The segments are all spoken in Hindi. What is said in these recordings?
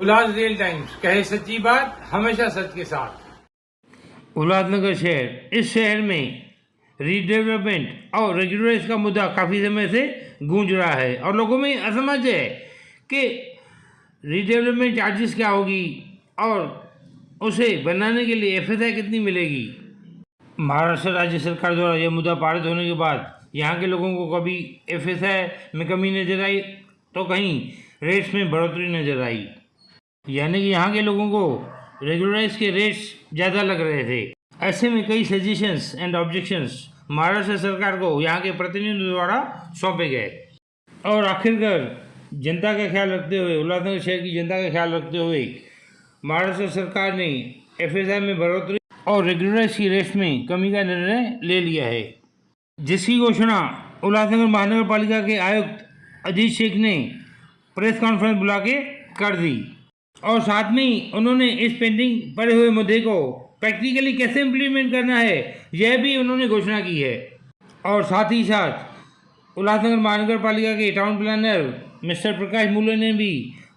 उल्लासनगर टाइम्स, कहे सच्ची बात, हमेशा सच के साथ। उल्लासनगर शहर, इस शहर में रीडेवलपमेंट और रेगुलराइज का मुद्दा काफ़ी समय से गूंज रहा है और लोगों में असमझ है कि रीडेवलपमेंट चार्जेस क्या होगी और उसे बनाने के लिए एफएसआई कितनी मिलेगी। महाराष्ट्र राज्य सरकार द्वारा यह मुद्दा पारित होने के बाद यहाँ के लोगों को कभी एफएसआई में कमी नजर आई तो कहीं रेट्स में बढ़ोतरी नजर आई, यानी कि यहाँ के लोगों को रेगुलराइज के रेट्स ज़्यादा लग रहे थे। ऐसे में कई सजेशंस एंड ऑब्जेक्शंस महाराष्ट्र सरकार को यहाँ के प्रतिनिधियों द्वारा सौंपे गए और आखिरकार जनता का ख्याल रखते हुए, उल्लासनगर शहर की जनता का ख्याल रखते हुए महाराष्ट्र सरकार ने एफएसआई में बढ़ोतरी और रेगुलराइज की रेट्स में कमी का निर्णय ले लिया है, जिसकी घोषणा उल्लासनगर महानगर पालिका के आयुक्त अजीत शेख ने प्रेस कॉन्फ्रेंस बुला के कर दी और साथ में ही उन्होंने इस पेंडिंग पड़े हुए मुद्दे को प्रैक्टिकली कैसे इम्प्लीमेंट करना है यह भी उन्होंने घोषणा की है। और साथ ही साथ उल्लासनगर महानगर पालिका के टाउन प्लानर मिस्टर प्रकाश मूले ने भी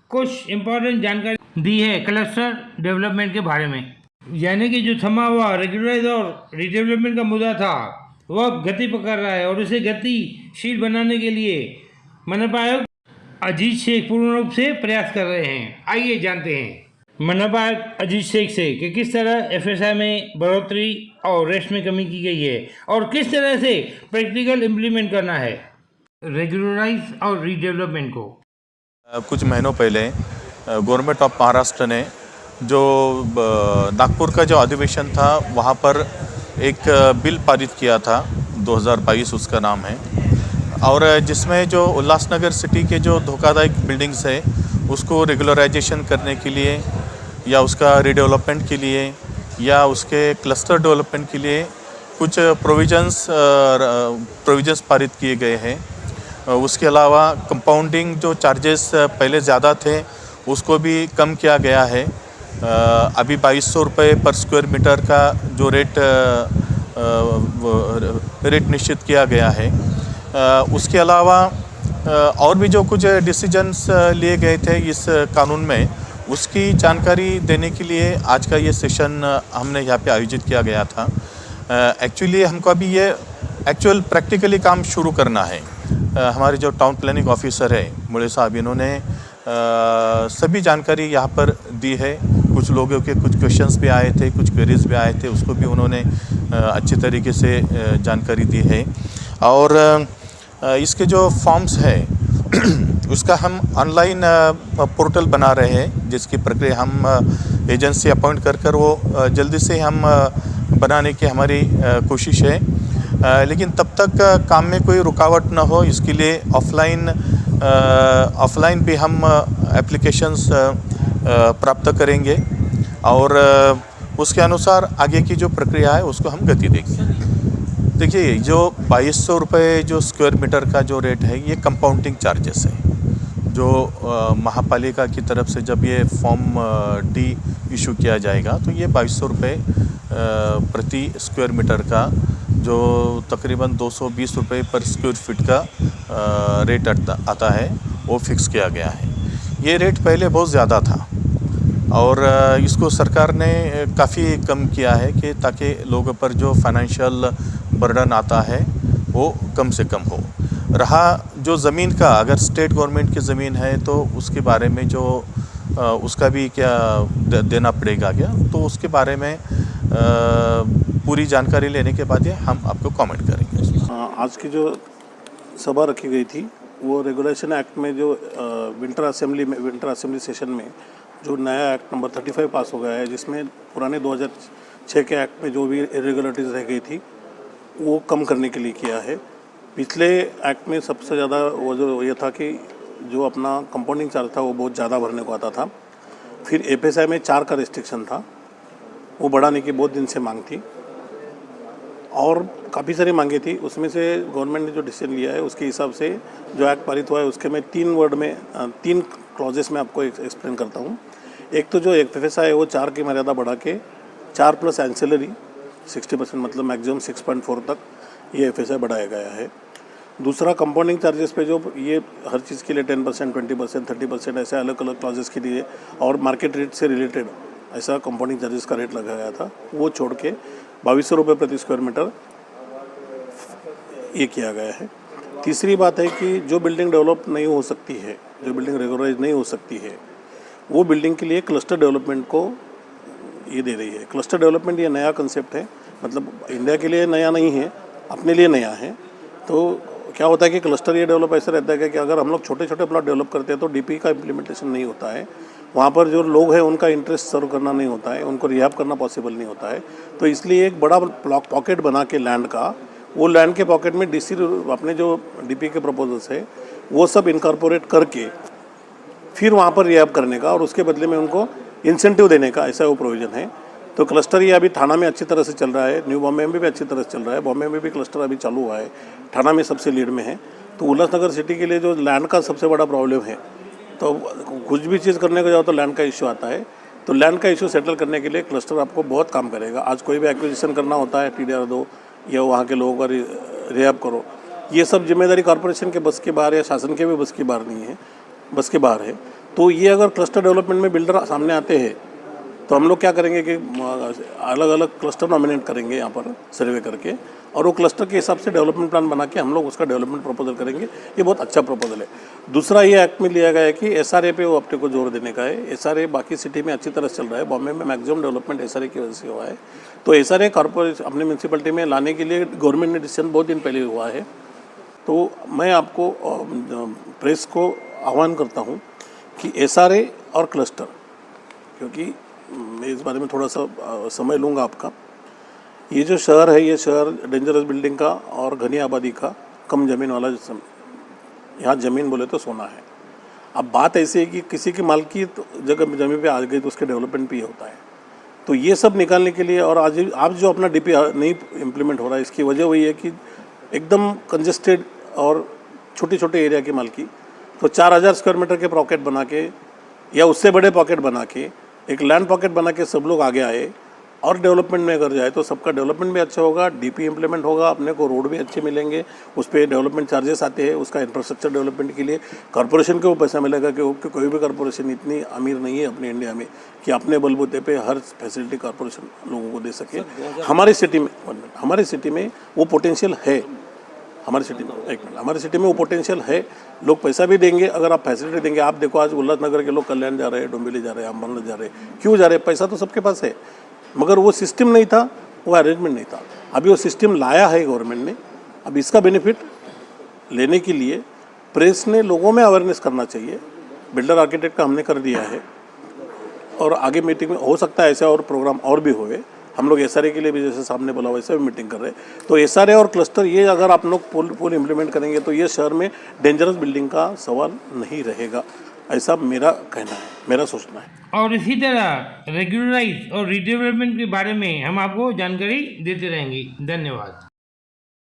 कुछ इम्पोर्टेंट जानकारी दी है क्लस्टर डेवलपमेंट के बारे में, यानी कि जो थमा हुआ रेगुलराइज और रीडेवलपमेंट का मुद्दा था वह गति पकड़ रहा है और उसे गतिशील बनाने के लिए मनपा आयुक्त अजीत शेख पूर्ण रूप से प्रयास कर रहे हैं। आइए जानते हैं मनपा आयुक्त अजीत शेख से कि किस तरह एफएसआई में बढ़ोतरी और रेट्स में कमी की गई है और किस तरह से प्रैक्टिकल इम्प्लीमेंट करना है रेगुलराइज और रीडेवलपमेंट को। कुछ महीनों पहले गवर्नमेंट ऑफ महाराष्ट्र ने जो नागपुर का जो अधिवेशन था वहाँ पर एक बिल पारित किया था 2022 उसका नाम है, और जिसमें जो उल्लासनगर सिटी के जो धोखादायक बिल्डिंग्स है उसको रेगुलराइजेशन करने के लिए या उसका रीडेवलपमेंट के लिए या उसके क्लस्टर डेवलपमेंट के लिए कुछ प्रोविजंस पारित किए गए हैं। उसके अलावा कंपाउंडिंग जो चार्जेस पहले ज़्यादा थे उसको भी कम किया गया है। अभी 2200 रुपये पर स्क्वायर मीटर का जो रेट निश्चित किया गया है। उसके अलावा और भी जो कुछ डिसीजंस लिए गए थे इस कानून में, उसकी जानकारी देने के लिए आज का ये सेशन हमने यहाँ पे आयोजित किया गया था। एक्चुअली हमको अभी ये एक्चुअल प्रैक्टिकली काम शुरू करना है। हमारे जो टाउन प्लानिंग ऑफिसर है मुले साहब, इन्होंने सभी जानकारी यहाँ पर दी है। कुछ लोगों के कुछ क्वेश्चंस भी आए थे, कुछ क्वेरीज भी आए थे, उसको भी उन्होंने अच्छी तरीके से जानकारी दी है। और इसके जो फॉर्म्स है उसका हम ऑनलाइन पोर्टल बना रहे हैं, जिसकी प्रक्रिया हम एजेंसी अपॉइंट कर वो जल्दी से हम बनाने की हमारी कोशिश है। लेकिन तब तक काम में कोई रुकावट ना हो इसके लिए ऑफलाइन भी हम एप्लीकेशंस प्राप्त करेंगे और उसके अनुसार आगे की जो प्रक्रिया है उसको हम गति देंगे। देखिए, जो 2200 रुपये जो स्क्वायर मीटर का जो रेट है ये कंपाउंडिंग चार्जेस है, जो महापालिका की तरफ से जब ये फॉर्म डी इशू किया जाएगा तो ये 2200 रुपये प्रति स्क्वायर मीटर का, जो तकरीबन 220 रुपये पर स्क्वायर फीट का रेट आता है, वो फिक्स किया गया है। ये रेट पहले बहुत ज़्यादा था और इसको सरकार ने काफ़ी कम किया है कि ताकि लोगों पर जो फाइनेंशियल बर्डन आता है वो कम से कम हो। रहा जो ज़मीन का, अगर स्टेट गवर्नमेंट की ज़मीन है तो उसके बारे में जो उसका भी क्या देना पड़ेगा क्या, तो उसके बारे में पूरी जानकारी लेने के बाद ये हम आपको कमेंट करेंगे। आज की जो सभा रखी गई थी वो रेगुलेशन एक्ट में जो विंटर असेंबली सेशन में जो नया एक्ट नंबर 35 पास हो गया है, जिसमें पुराने 2006 के एक्ट में जो भी इरेगुलरिटीज़ रह गई थी वो कम करने के लिए किया है। पिछले एक्ट में सबसे ज़्यादा वो जो ये था कि जो अपना कंपाउंडिंग चार्ज था वो बहुत ज़्यादा भरने को आता था। फिर एफएसआई में 4 का रिस्ट्रिक्शन था, वो बढ़ाने की बहुत दिन से मांग थी और काफ़ी सारी मांगे थी। उसमें से गवर्नमेंट ने जो डिसीजन लिया है उसके हिसाब से जो एक्ट पारित हुआ है उसके मैं 3 क्लॉजेस में आपको एक्सप्लेन करता हूँ। एक तो जो एफएसआई है वो 4 की मर्यादा बढ़ा के 4 प्लस एंसिलरी 60%, मतलब मैक्सिमम 6.4 तक ये एफएसआई बढ़ाया गया है। दूसरा कंपाउंडिंग चार्जेस पे जो ये हर चीज़ के लिए 10%, 20%, 30% ऐसे अलग अलग क्लॉजेस के लिए और मार्केट रेट से रिलेटेड ऐसा कंपाउंडिंग चार्जेस का रेट लगाया गया था, वो छोड़ के 2200 रुपये प्रति स्क्वायर मीटर ये किया गया है। तीसरी बात है कि जो बिल्डिंग डेवलप नहीं हो सकती है, जो बिल्डिंग रेगुलराइज नहीं हो सकती है, वो बिल्डिंग के लिए क्लस्टर डेवलपमेंट को ये दे रही है। क्लस्टर डेवलपमेंट ये नया कंसेप्ट है, मतलब इंडिया के लिए नया नहीं है, अपने लिए नया है। तो क्या होता है कि क्लस्टर ये डेवलप ऐसे रहता है कि अगर हम लोग छोटे छोटे प्लॉट डेवलप करते हैं तो डीपी का इम्प्लीमेंटेशन नहीं होता है, वहाँ पर जो लोग हैं उनका इंटरेस्ट सर्व करना नहीं होता है, उनको रिहाब करना पॉसिबल नहीं होता है। तो इसलिए एक बड़ा पॉकेट बना के लैंड का, वो लैंड के पॉकेट में डीसी अपने जो डीपी के प्रपोजल्स है वो सब इनकॉर्पोरेट करके फिर वहाँ पर रिहाब करने का और उसके बदले में उनको इंसेंटिव देने का, ऐसा वो प्रोविज़न है। तो क्लस्टर ये अभी थाना में अच्छी तरह से चल रहा है, न्यू बॉम्बे में भी अच्छी तरह से चल रहा है, बॉम्बे में भी क्लस्टर अभी चालू हुआ है, थाना में सबसे लीड में है। तो उल्लासनगर सिटी के लिए जो लैंड का सबसे बड़ा प्रॉब्लम है, तो कुछ भी चीज़ करने को जाओ तो लैंड का इश्यू आता है। तो लैंड का इश्यू सेटल करने के लिए क्लस्टर आपको बहुत काम करेगा। आज कोई भी एक्विजिशन करना होता है, TDR दो या वहाँ के लोगों का रिहाब करो, ये सब जिम्मेदारी कॉर्पोरेशन के बस के बाहर या शासन के भी बस के बाहर नहीं है, बस के बाहर है। तो ये अगर क्लस्टर डेवलपमेंट में बिल्डर सामने आते हैं तो हम लोग क्या करेंगे कि अलग अलग क्लस्टर नॉमिनेट करेंगे यहाँ पर सर्वे करके, और वो क्लस्टर के हिसाब से डेवलपमेंट प्लान बना के हम लोग उसका डेवलपमेंट प्रपोजल करेंगे। ये बहुत अच्छा प्रपोजल है। दूसरा ये एक्ट में लिया गया है कि SRA पे वो अपने को जोर देने का है। SRA बाकी सिटी में अच्छी तरह से चल रहा है, बॉम्बे में मैक्सिमम डेवलपमेंट SRA की वजह से हुआ है। तो SRA कॉर्पोरेशन अपने म्यूनसिपलिटी में लाने के लिए गवर्नमेंट ने डिसीजन बहुत दिन पहले हुआ है। तो मैं आपको प्रेस को आह्वान करता हूँ कि SRA और क्लस्टर, क्योंकि मैं इस बारे में थोड़ा सा समय लूँगा आपका। ये जो शहर है, ये शहर डेंजरस बिल्डिंग का और घनी आबादी का, कम ज़मीन वाला, यहाँ ज़मीन बोले तो सोना है। अब बात ऐसी है कि किसी की मालकी जगह ज़मीन पे आ गई तो उसके डेवलपमेंट भी होता है। तो ये सब निकालने के लिए, और आज जो अपना DP नहीं इम्प्लीमेंट हो रहा है, इसकी वजह वही है कि एकदम कंजेस्टेड और छोटे छोटे एरिया की मालकी। तो 4000 स्क्वायर मीटर के पॉकेट बना के या उससे बड़े पॉकेट बना के, एक लैंड पॉकेट बना के सब लोग आगे आए और डेवलपमेंट में अगर जाए तो सबका डेवलपमेंट भी अच्छा होगा, DP इम्प्लीमेंट होगा, अपने को रोड भी अच्छे मिलेंगे, उस पर डेवलपमेंट चार्जेस आते हैं, उसका इंफ्रास्ट्रक्चर डेवलपमेंट के लिए कॉर्पोरेशन को पैसा मिलेगा। क्योंकि कोई भी कॉर्पोरेशन इतनी अमीर नहीं है अपने इंडिया में कि अपने बलबूते पे हर फैसिलिटी कॉर्पोरेशन लोगों को दे सके। हमारी सिटी में वो पोटेंशियल है। हमारी सिटी में वो पोटेंशियल है। लोग पैसा भी देंगे अगर आप फैसिलिटी देंगे। आप देखो आज उल्लासनगर के लोग कल्याण जा रहे हैं, डोंबिवली जा रहे हैं, अम्बाला जा रहे हैं, क्यों जा रहे हैं? पैसा तो सबके पास है, मगर वो सिस्टम नहीं था, वो अरेंजमेंट नहीं था। अभी वो सिस्टम लाया है गवर्नमेंट ने। अब इसका बेनिफिट लेने के लिए प्रेस ने लोगों में अवेयरनेस करना चाहिए। बिल्डर आर्किटेक्ट का हमने कर दिया है और आगे मीटिंग में हो सकता है ऐसा और प्रोग्राम और भी होवे। हम लोग SRA के लिए भी जैसे सामने बोला वैसे भी मीटिंग कर रहे हैं। तो SRA और क्लस्टर ये अगर आप लोग पुल इम्प्लीमेंट करेंगे तो ये शहर में डेंजरस बिल्डिंग का सवाल नहीं रहेगा, ऐसा मेरा कहना है, मेरा सोचना है। और इसी तरह रेगुलराइज और रीडेवलपमेंट के बारे में हम आपको जानकारी देते रहेंगे। धन्यवाद।